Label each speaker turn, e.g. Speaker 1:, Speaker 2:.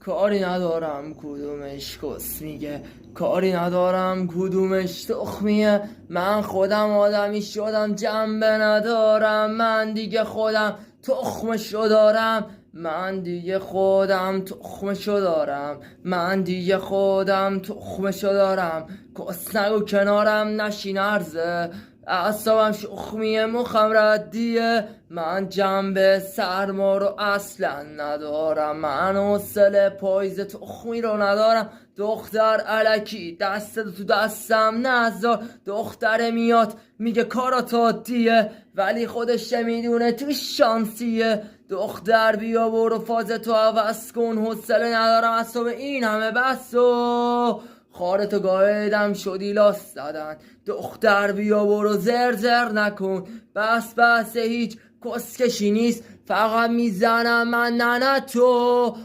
Speaker 1: کاری ندارم کدومش کس میگه، کاری ندارم کدومش تخمیه. من خودم آدمی شدم جنبه ندارم، من دیگه خودم تخمشو دارم، من دیگه خودم تخمشو دارم، من دیگه خودم تخمشو دارم. کس نگو کنارم نشین ارزه، اعصابم شخمیه مخم ردیه. من جنبه سرما رو اصلا ندارم، من حوصله پاییز تخمی رو ندارم. دختر علکی دست تو دستم نذار، دختر میاد میگه کارات عادیه ولی خودش میدونه تو شانسیه. دختر بیا برو فازتو عوض کن، حوصله ندارم اصاب این همه بس و خارتو گاهیدم شدی لاس زدن. دختر بیا برو زر زر نکن، بس هیچ کسکشی نیست، فقط میزنم من نه تو.